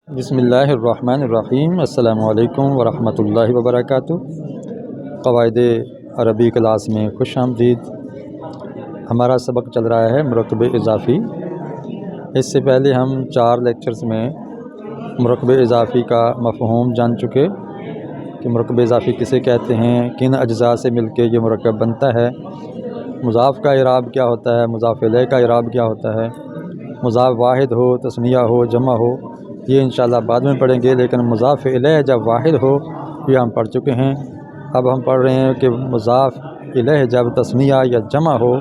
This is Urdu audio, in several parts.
بسم اللہ الرحمن الرحیم۔ السلام علیکم ورحمۃ اللہ وبرکاتہ۔ قواعد عربی کلاس میں خوش آمدید۔ ہمارا سبق چل رہا ہے مرکب اضافی۔ اس سے پہلے ہم 4 لیکچرز میں مرکب اضافی کا مفہوم جان چکے کہ مرکب اضافی کسے کہتے ہیں، کن اجزاء سے مل کے یہ مرکب بنتا ہے، مضاف کا اعراب کیا ہوتا ہے، مضاف الیہ کا اعراب کیا ہوتا ہے، مضاف واحد ہو، تثنیہ ہو، جمع ہو، یہ انشاءاللہ بعد میں پڑھیں گے، لیکن مضاف الیہ جب واحد ہو یہ ہم پڑھ چکے ہیں۔ اب ہم پڑھ رہے ہیں کہ مضاف الیہ جب تثنیہ یا جمع ہو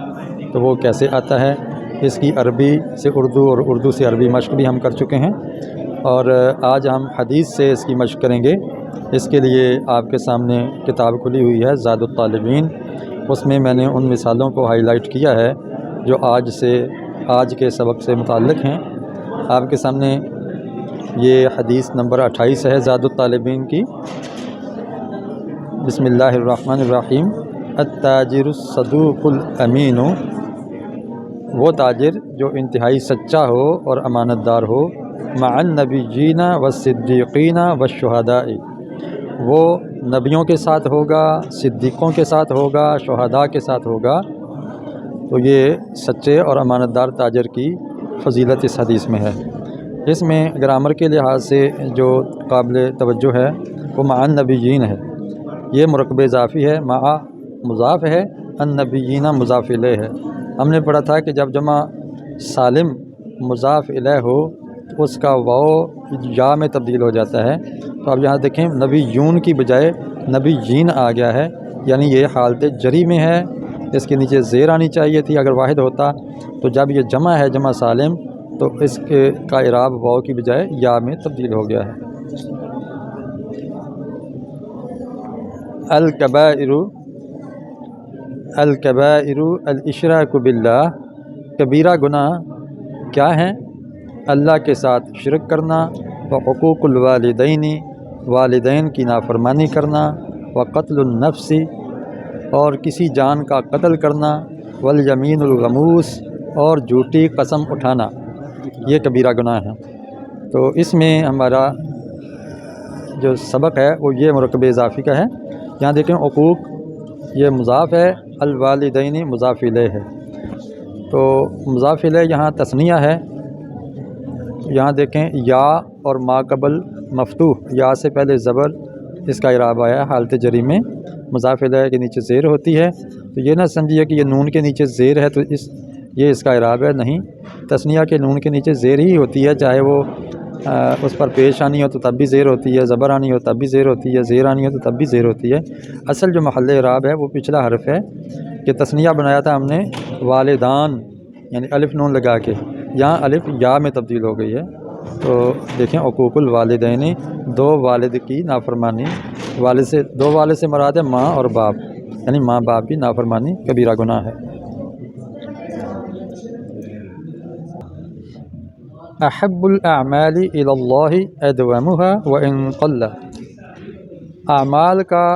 تو وہ کیسے آتا ہے۔ اس کی عربی سے اردو اور اردو سے عربی مشق بھی ہم کر چکے ہیں، اور آج ہم حدیث سے اس کی مشق کریں گے۔ اس کے لیے آپ کے سامنے کتاب کھلی ہوئی ہے زاد الطالبین، اس میں نے ان مثالوں کو ہائی لائٹ کیا ہے جو آج کے سبق سے متعلق ہیں۔ آپ کے سامنے یہ حدیث نمبر 28 ہے زاد الطالبین کی۔ بسم اللہ الرحمن الرحیم۔ التاجر الصدوق الامین، وہ تاجر جو انتہائی سچا ہو اور امانت دار ہو، مع النبیین والصدیقین والشہداء، وہ نبیوں کے ساتھ ہوگا، صدیقوں کے ساتھ ہوگا، شہداء کے ساتھ ہوگا۔ تو یہ سچے اور امانت دار تاجر کی فضیلت اس حدیث میں ہے۔ اس میں گرامر کے لحاظ سے جو قابل توجہ ہے وہ مع النبیین ہے۔ یہ مرکب اضافی ہے، مع مضاف ہے، النبیین مضاف الیہ ہے۔ ہم نے پڑھا تھا کہ جب جمع سالم مضاف الیہ ہو تو اس کا واو یا میں تبدیل ہو جاتا ہے۔ تو اب یہاں دیکھیں نبیون کی بجائے نبیین آ گیا ہے، یعنی یہ حالت جری میں ہے۔ اس کے نیچے زیر آنی چاہیے تھی اگر واحد ہوتا، تو جب یہ جمع ہے، جمع سالم، تو اس کا اعراب واو کی بجائے یا میں تبدیل ہو گیا ہے۔ الکبائر الاشراک باللہ، کبیرہ گناہ کیا ہیں؟ اللہ کے ساتھ شرک کرنا، وحقوق الوالدین، والدین کی نافرمانی کرنا، وقتل النفس، اور کسی جان کا قتل کرنا، والیمین الغموس، اور جھوٹی قسم اٹھانا، یہ کبیرہ گناہ ہیں۔ تو اس میں ہمارا جو سبق ہے وہ یہ مرکب اضافی کا ہے۔ یہاں دیکھیں حقوق یہ مضاف ہے، الوالدین مضاف الیہ ہے۔ تو مضاف الیہ یہاں تثنیہ ہے۔ یہاں دیکھیں یا اور ما قبل مفتوح، یا سے پہلے زبر، اس کا اعراب آیا ہے حالت جری میں، مضاف الیہ کے نیچے زیر ہوتی ہے۔ تو یہ نہ سمجھیے کہ یہ نون کے نیچے زیر ہے تو یہ اس کا اعراب ہے، نہیں، تثنیہ کے نون کے نیچے زیر ہی ہوتی ہے، چاہے وہ اس پر پیش آنی ہو تو تب بھی زیر ہوتی ہے، زبر آنی ہو تب بھی زیر ہوتی ہے، زیر آنی ہو تو تب بھی زیر ہوتی ہے۔ اصل جو محل اعراب ہے وہ پچھلا حرف ہے کہ تثنیہ بنایا تھا ہم نے والدان، یعنی الف نون لگا کے، یہاں الف یا میں تبدیل ہو گئی ہے۔ تو دیکھیں حقوق الوالدین، دو والد کی نافرمانی، دو والد سے مراد ہے ماں اور باپ، یعنی ماں باپ کی نافرمانی کبیرہ گناہ ہے۔ احب الاعمال الی اللہ ادومها وان قل، اعمال کا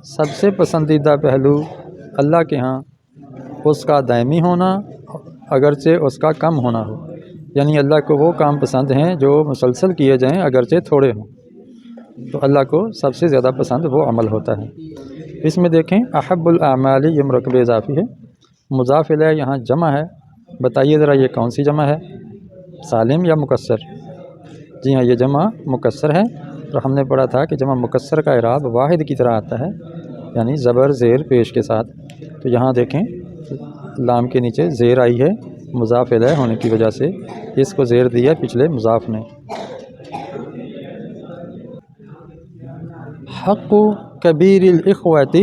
سب سے پسندیدہ پہلو اللہ کے ہاں اس کا دائمی ہونا اگرچہ اس کا کم ہونا ہو، یعنی اللہ کو وہ کام پسند ہیں جو مسلسل کیے جائیں اگرچہ تھوڑے ہوں، تو اللہ کو سب سے زیادہ پسند وہ عمل ہوتا ہے۔ اس میں دیکھیں احب الاعمال یہ مرکب اضافی ہے، مضاف الیہ یہاں جمع ہے۔ بتائیے ذرا یہ کون سی جمع ہے، سالم یا مکسر؟ جی ہاں، یہ جمع مکسر ہے، اور ہم نے پڑھا تھا کہ جمع مکسر کا اعراب واحد کی طرح آتا ہے، یعنی زبر زیر پیش کے ساتھ۔ تو یہاں دیکھیں لام کے نیچے زیر آئی ہے مضاف الیہ ہونے کی وجہ سے، اس کو زیر دیا پچھلے مضاف نے۔ حق کبیر الاخوۃ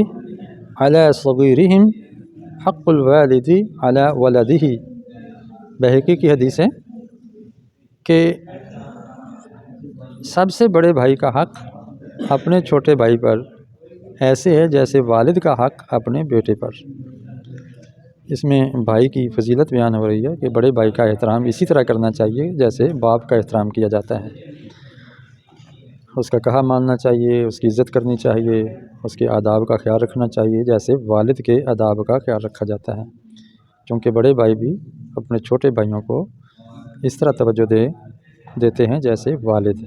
علی صغیرہم حق الوالد علی ولدہ، بہقی کی حدیث ہے کہ سب سے بڑے بھائی کا حق اپنے چھوٹے بھائی پر ایسے ہے جیسے والد کا حق اپنے بیٹے پر۔ اس میں بھائی کی فضیلت بیان ہو رہی ہے کہ بڑے بھائی کا احترام اسی طرح کرنا چاہیے جیسے باپ کا احترام کیا جاتا ہے، اس کا کہا ماننا چاہیے، اس کی عزت کرنی چاہیے، اس کے آداب کا خیال رکھنا چاہیے جیسے والد کے آداب کا خیال رکھا جاتا ہے، کیونکہ بڑے بھائی بھی اپنے چھوٹے بھائیوں کو اس طرح توجہ دیتے ہیں جیسے والد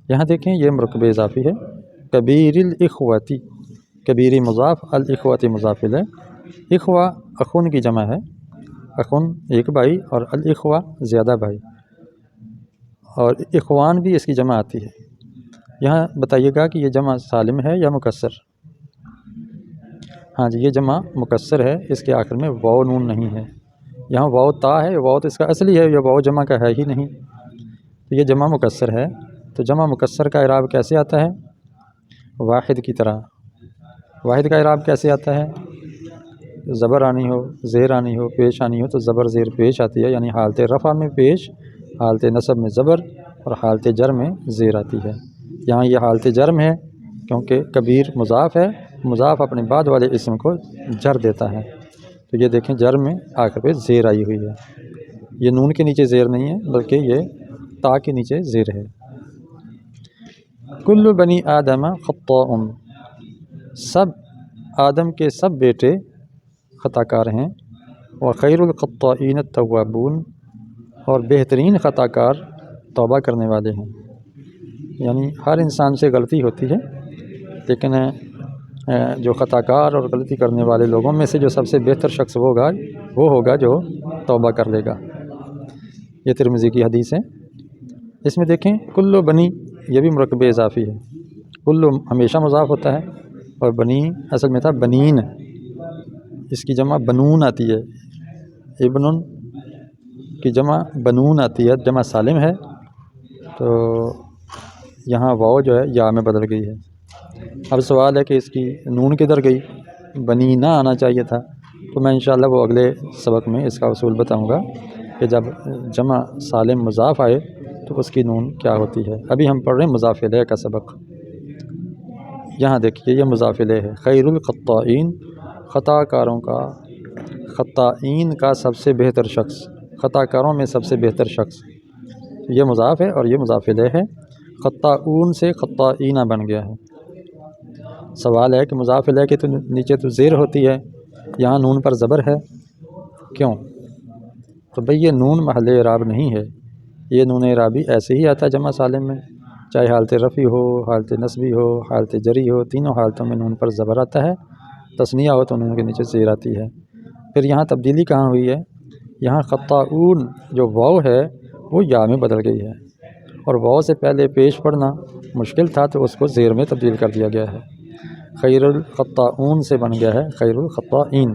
یہاں دیکھیں یہ مرکب اضافی ہے، کبیر الاخوتی، کبیری مضاف، الاخوتی مضاف الیہ، اخوہ اخون کی جمع ہے، اخون ایک بھائی اور الاخوہ زیادہ بھائی، اور اخوان بھی اس کی جمع آتی ہے۔ یہاں بتائیے گا کہ یہ جمع سالم ہے یا مکسر؟ ہاں جی، یہ جمع مکسر ہے، اس کے آخر میں واو نون نہیں ہے۔ یہاں واو تا ہے، واو تو اس کا اصلی ہے، یہ واو جمع کا ہے ہی نہیں، تو یہ جمع مکسر ہے۔ تو جمع مکسر کا اعراب کیسے آتا ہے؟ واحد کی طرح۔ واحد کا اعراب کیسے آتا ہے؟ زبر آنی ہو، زیر آنی ہو، پیش آنی ہو تو زبر زیر پیش آتی ہے، یعنی حالت رفع میں پیش، حالت نصب میں زبر اور حالت جر میں زیر آتی ہے۔ یہاں یہ حالت جرم ہے کیونکہ کبیر مضاف ہے، مضاف اپنے بعد والے اسم کو جر دیتا ہے، تو یہ دیکھیں جر میں آخر پہ زیر آئی ہوئی ہے، یہ نون کے نیچے زیر نہیں ہے بلکہ یہ تا کے نیچے زیر ہے۔ کل بنی آدم خطاء، سب آدم کے سب بیٹے خطا کار ہیں، وخیر الخطائین التوابون، اور بہترین خطا کار توبہ کرنے والے ہیں۔ یعنی ہر انسان سے غلطی ہوتی ہے، لیکن جو خطا کار اور غلطی کرنے والے لوگوں میں سے جو سب سے بہتر شخص وہ ہوگا جو توبہ کر لے گا۔ یہ ترمذی کی حدیث ہے۔ اس میں دیکھیں کل بنی، یہ بھی مرکب اضافی ہے، کل ہمیشہ مضاف ہوتا ہے اور بنی اصل میں تھا بنین، اس کی جمع بنون آتی ہے، ابن کی جمع بنون آتی ہے، جمع سالم ہے، تو یہاں واو جو ہے یا میں بدل گئی ہے۔ اب سوال ہے کہ اس کی نون کدھر گئی؟ بنی نہ آنا چاہیے تھا، تو میں انشاءاللہ وہ اگلے سبق میں اس کا اصول بتاؤں گا کہ جب جمع سالم مضاف آئے تو اس کی نون کیا ہوتی ہے۔ ابھی ہم پڑھ رہے ہیں مضاف الیہ کا سبق۔ یہاں دیکھیے یہ مضاف الیہ ہے، خیر الخطائین، خطا کاروں کا، خطائین کا سب سے بہتر شخص، خطا کاروں میں سب سے بہتر شخص، یہ مضاف ہے اور یہ مضاف الیہ ہے، خطاؤن سے خطائین بن گیا ہے۔ سوال ہے کہ مضاف الیہ کے تو نیچے تو زیر ہوتی ہے، یہاں نون پر زبر ہے، کیوں؟ تو بھئی یہ نون محل اعراب نہیں ہے، یہ نون اعرابی ایسے ہی آتا ہے جمع سالم میں، چاہے حالت رفعی ہو، حالت نصبی ہو، حالت جری ہو، تینوں حالتوں میں نون پر زبر آتا ہے، تثنیہ ہو تو نون کے نیچے زیر آتی ہے۔ پھر یہاں تبدیلی کہاں ہوئی ہے؟ یہاں خطاؤن جو واو ہے وہ یا میں بدل گئی ہے، اور واو سے پہلے پیش پڑھنا مشکل تھا تو اس کو زیر میں تبدیل کر دیا گیا ہے، خیر الخطاؤن سے بن گیا ہے خیر الخطائین۔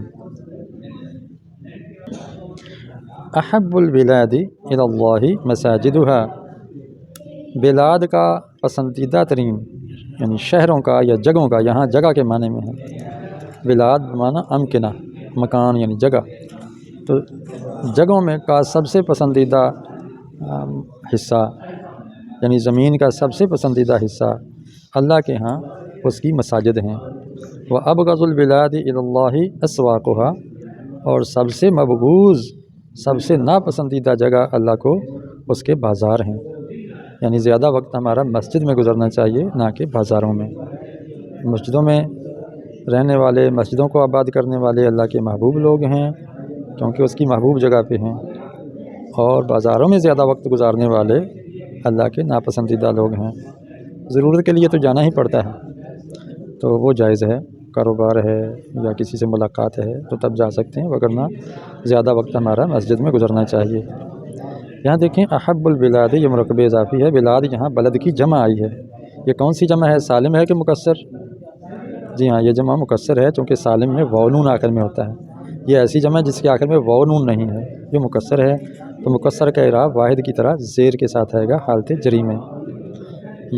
احب البلاد الی اللہ مساجدها، بلاد کا پسندیدہ ترین، یعنی شہروں کا یا جگہوں کا، یہاں جگہ کے معنی میں ہے، بلاد معنی امکنہ، مکان یعنی جگہ، تو جگہوں میں کا سب سے پسندیدہ حصہ، یعنی زمین کا سب سے پسندیدہ حصہ اللہ کے ہاں اس کی مساجد ہیں۔ وَأَبْغَضُ الْبِلَادِ إِلَى اللَّهِ أَسْوَاقُهَا، اور سب سے مبغوض، سب سے ناپسندیدہ جگہ اللہ کو اس کے بازار ہیں، یعنی زیادہ وقت ہمارا مسجد میں گزرنا چاہیے نہ کہ بازاروں میں۔ مسجدوں میں رہنے والے، مسجدوں کو آباد کرنے والے اللہ کے محبوب لوگ ہیں کیونکہ اس کی محبوب جگہ پہ ہیں، اور بازاروں میں زیادہ وقت گزارنے والے اللہ کے ناپسندیدہ لوگ ہیں۔ ضرورت کے لیے تو جانا ہی پڑتا ہے تو وہ جائز ہے، کاروبار ہے یا کسی سے ملاقات ہے تو تب جا سکتے ہیں، وگرنہ زیادہ وقت ہمارا مسجد میں گزرنا چاہیے۔ یہاں دیکھیں احب البلاد، یہ مرکب اضافی ہے، بلاد یہاں بلد کی جمع آئی ہے، یہ کون سی جمع ہے؟ سالم ہے کہ مکسر؟ جی ہاں یہ جمع مکسر ہے، چونکہ سالم میں واو نون آخر میں ہوتا ہے، یہ ایسی جمع جس کے آخر میں واو نون نہیں ہے، یہ مکسر ہے، تو مکسر کا اعراب واحد کی طرح زیر کے ساتھ آئے گا حالت جری میں،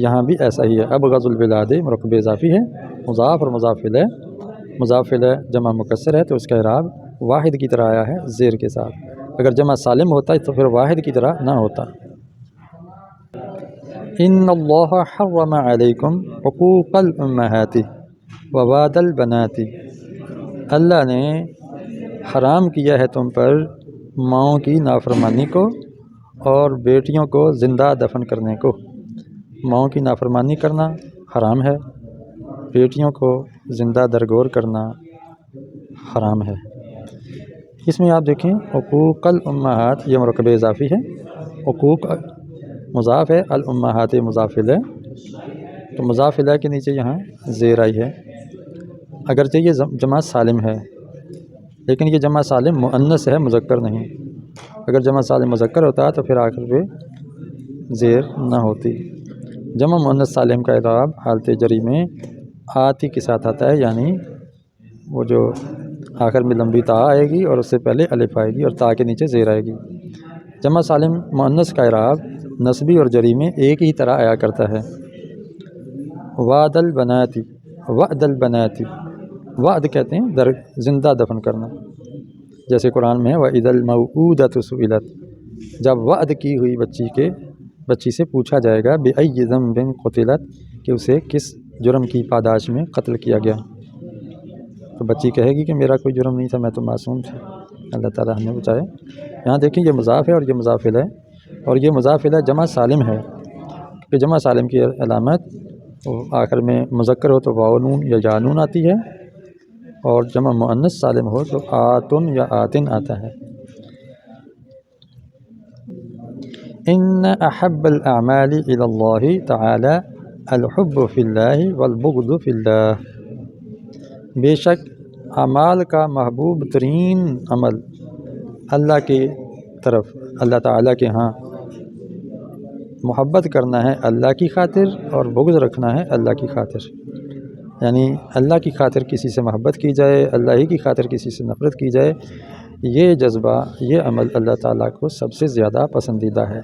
یہاں بھی ایسا ہی ہے۔ ابغض البلاد مرکب اضافی ہے، مضاف اور مضاف الیہ جمع مکسر ہے تو اس کا اعراب واحد کی طرح آیا ہے زیر کے ساتھ، اگر جمع سالم ہوتا ہے تو پھر واحد کی طرح نہ ہوتا۔ ان اللہ حرم علیکم حقوق الامہات ووعد البنات، اللہ نے حرام کیا ہے تم پر ماؤں کی نافرمانی کو اور بیٹیوں کو زندہ دفن کرنے کو، ماؤں کی نافرمانی کرنا حرام ہے، بیٹیوں کو زندہ درگور کرنا حرام ہے۔ اس میں آپ دیکھیں حقوق الامہات، یہ مرکب اضافی ہے، حقوق مضاف ہے، الامہات مضاف الیہ، تو مضاف الیہ کے نیچے یہاں زیر آئی ہے، اگرچہ یہ جمع سالم ہے لیکن یہ جمع سالم مؤنث ہے، مذکر نہیں۔ اگر جمع سالم مذکر ہوتا تو پھر آخر پہ زیر نہ ہوتی۔ جمع مؤنث سالم کا اعراب حالت جری میں آتی کے ساتھ آتا ہے، یعنی وہ جو آخر میں لمبی تا آئے گی اور اس سے پہلے الف آئے گی اور تا کے نیچے زیر آئے گی۔ جمع سالم مؤنث کا اعراب نسبی اور جری میں ایک ہی طرح آیا کرتا ہے۔ وعد البناتی، وعد البناتی، وعد کہتے ہیں زندہ دفن کرنا، جیسے قرآن میں ہے وَإِذَا الْمَوْءُودَةُ سُئِلَتْ، جب وعد کی ہوئی بچی سے پوچھا جائے گا بِأَيِّ ذَنبٍ قُتِلَتْ، کہ اسے کس جرم کی پاداش میں قتل کیا گیا، تو بچی کہے گی کہ میرا کوئی جرم نہیں تھا، میں تو معصوم تھی، اللہ تعالیٰ ہمیں بچائے۔ یہاں دیکھیں یہ مضاف ہے اور یہ مضاف الیہ ہے، اور یہ مضاف الیہ جمع سالم ہے، کہ جمع سالم کی علامت آخر میں مذکر ہو تو واو نون یا یا نون آتی ہے، اور جمع مؤنث سالم ہو تو آتن یا آتن آتا ہے۔ ان احب الاعمال الى اللہ تعالی الحب فی اللہ والبغض فی اللہ، بے شک اعمال کا محبوب ترین عمل اللہ کی طرف، اللہ تعالیٰ کے ہاں محبت کرنا ہے اللہ کی خاطر، اور بغض رکھنا ہے اللہ کی خاطر، یعنی اللہ کی خاطر کسی سے محبت کی جائے، اللہ ہی کی خاطر کسی سے نفرت کی جائے، یہ جذبہ، یہ عمل اللہ تعالیٰ کو سب سے زیادہ پسندیدہ ہے۔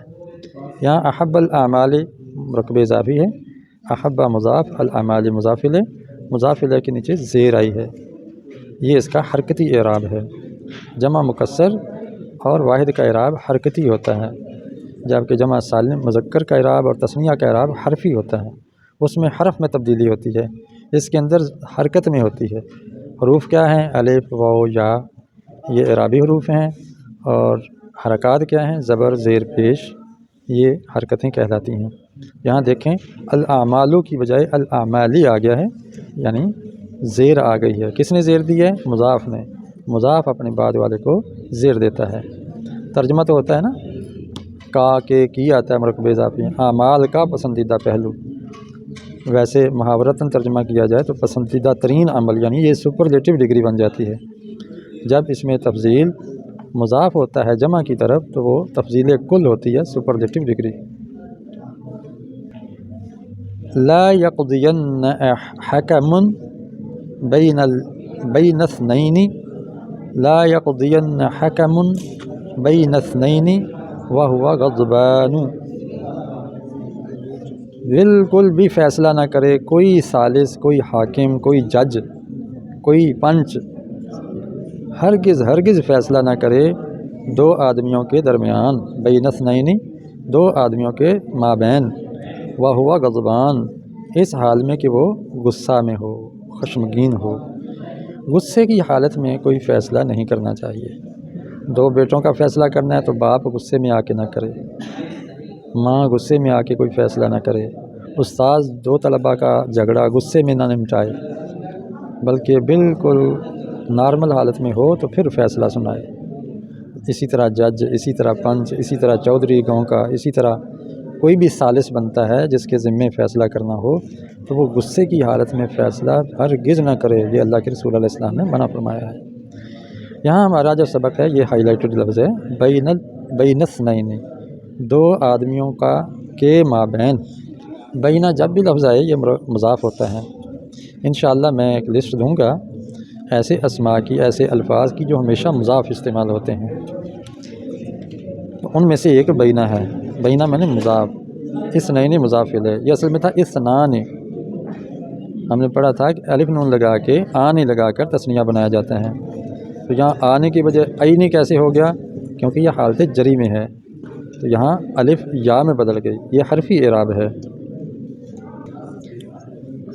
یہاں احب الاعمال رقب اضافی ہے، احب مضاف، الاعمال مضاف الیہ، مضاف الیہ کے نیچے زیر آئی ہے، یہ اس کا حرکتی اعراب ہے۔ جمع مکسر اور واحد کا اعراب حرکتی ہوتا ہے، جبکہ جمع سالم مذکر کا اعراب اور تثنیہ کا اعراب حرفی ہوتا ہے، اس میں حرف میں تبدیلی ہوتی ہے، اس کے اندر حرکت میں ہوتی ہے۔ حروف کیا ہیں؟ الف، واو، یا، یہ اعرابی حروف ہیں، اور حرکات کیا ہیں؟ زبر، زیر پیش، یہ حرکتیں کہلاتی ہیں۔ یہاں دیکھیں الاعمالو کی بجائے الاعمالی آ گیا ہے، یعنی زیر آ گئی ہے۔ کس نے زیر دی ہے؟ مضاف نے، مضاف اپنے بعد والے کو زیر دیتا ہے۔ ترجمہ تو ہوتا ہے نا، کا کے کی آتا ہے مرکب اضافی، اعمال کا پسندیدہ پہلو، ویسے محاورتاً ترجمہ کیا جائے تو پسندیدہ ترین عمل، یعنی یہ سپرلیٹو ڈگری بن جاتی ہے۔ جب اس میں تفضیل مضاف ہوتا ہے جمع کی طرف تو وہ تفضیل کل ہوتی ہے، سپرلیٹو ڈگری۔ لا یقضین حکم بین اثنین، لا یقضین حکم بین اثنین وہو غضبان، بالکل بھی فیصلہ نہ کرے کوئی ثالث، کوئی حاکم، کوئی جج، کوئی پنچ، ہرگز فیصلہ نہ کرے دو آدمیوں کے درمیان، بین اثنین، دو آدمیوں کے مابین، وہو غضبان، اس حال میں کہ وہ غصہ میں ہو، خشمگین ہو۔ غصے کی حالت میں کوئی فیصلہ نہیں کرنا چاہیے۔ دو بیٹوں کا فیصلہ کرنا ہے تو باپ غصے میں آ کے نہ کرے، ماں غصے میں آ کے کوئی فیصلہ نہ کرے، استاذ دو طلباء کا جھگڑا غصے میں نہ نمٹائے، بلکہ بالکل نارمل حالت میں ہو تو پھر فیصلہ سنائے۔ اسی طرح جج، اسی طرح پنچ، اسی طرح چودھری گاؤں کا، اسی طرح کوئی بھی ثالث بنتا ہے جس کے ذمے فیصلہ کرنا ہو تو وہ غصے کی حالت میں فیصلہ ہرگز نہ کرے، یہ اللہ کے رسول علیہ السلام نے منع فرمایا ہے۔ یہاں ہمارا جو سبق ہے یہ ہائی لائٹڈ لفظ ہے، بین اثنین، دو آدمیوں کا کے مابین۔ بینہ جب بھی لفظ آئے یہ مضاف ہوتا ہے۔ انشاءاللہ میں ایک لسٹ دوں گا ایسے اسماء کی، ایسے الفاظ کی جو ہمیشہ مضاف استعمال ہوتے ہیں، ان میں سے ایک بینہ ہے۔ بینہ میں نے مضاف، اثنین مضاف الیہ، یہ اصل میں تھا اثنان، ہم نے پڑھا تھا کہ الف نون لگا کے آنے لگا کر تثنیہ بنایا جاتا ہے، تو یہاں آنے کی بجائے عینی کیسے ہو گیا؟ کیونکہ یہ حالت جری میں ہے، تو یہاں الف یا میں بدل گئی، یہ حرفی اعراب ہے۔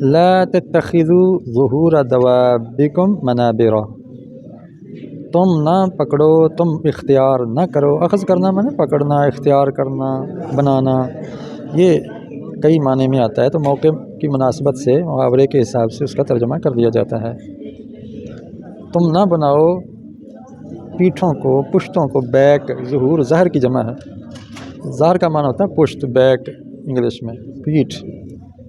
لا تتخذوا ظہور دوابکم منابرا، تم نہ پکڑو، تم اختیار نہ کرو، اخذ کرنا معنی پکڑنا، اختیار کرنا، بنانا، یہ کئی معنی میں آتا ہے، تو موقع کی مناسبت سے محاورے کے حساب سے اس کا ترجمہ کر دیا جاتا ہے۔ تم نہ بناؤ پیٹھوں کو، پشتوں کو، بیک، ظہور ظہر کی جمع ہے، ظہر کا معنی ہوتا ہے پشت، بیک انگلش میں، پیٹھ،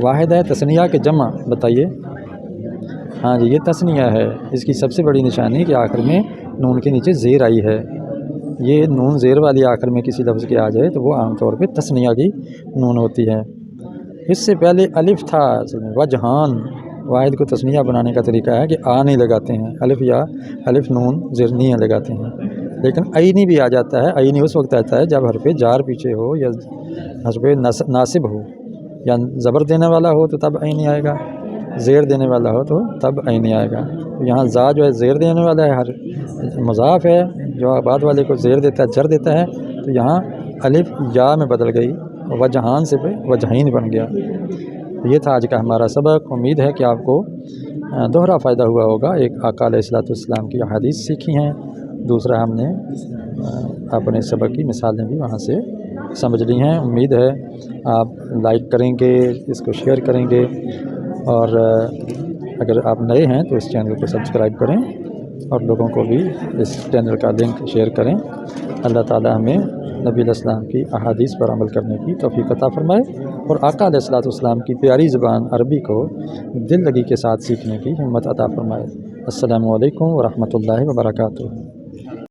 واحد ہے تثنیہ کے جمع بتائیے. ہاں جی، یہ تثنیہ ہے. اس کی سب سے بڑی نشانی کہ آخر میں نون کے نیچے زیر آئی ہے. یہ نون زیر والی آخر میں کسی لفظ کے آ جائے تو وہ عام طور پہ تثنیہ کی نون ہوتی ہے. اس سے پہلے الف تھا اصل میں وجہان. واحد کو تثنیہ بنانے کا طریقہ ہے کہ آ نہیں لگاتے ہیں، الف یا الف نون زیر نہیں لگاتے ہیں. لیکن عینی بھی آ جاتا ہے. عینی اس وقت آتا ہے جب حرف جار پیچھے ہو یا حرف ناصب ہو، یا زبر دینے والا ہو تو تب عینی آئے گا، زیر دینے والا ہو تو تب عینی آئے گا. یہاں زا جو ہے زیر دینے والا ہے، ہر مضاف ہے جو بعد والے کو زیر دیتا ہے، جر دیتا ہے، تو یہاں الف یا میں بدل گئی، وجہان سے وجہین بن گیا. یہ تھا آج کا ہمارا سبق. امید ہے کہ آپ کو دوہرا فائدہ ہوا ہوگا. ایک آقا علیہ الصلوۃ والسلام کی احادیث سیکھی ہیں، دوسرا ہم نے اپنے سبق کی مثالیں بھی وہاں سے سمجھ لی ہیں. امید ہے آپ لائک کریں گے، اس کو شیئر کریں گے، اور اگر آپ نئے ہیں تو اس چینل کو سبسکرائب کریں اور لوگوں کو بھی اس چینل کا لنک شیئر کریں. اللہ تعالی ہمیں نبی علیہ السلام کی احادیث پر عمل کرنے کی توفیق عطا فرمائے، اور آقا علیہ الصلوۃ والسلام کی پیاری زبان عربی کو دل لگی کے ساتھ سیکھنے کی ہمت عطا فرمائے. السلام علیکم ورحمۃ اللہ وبرکاتہ.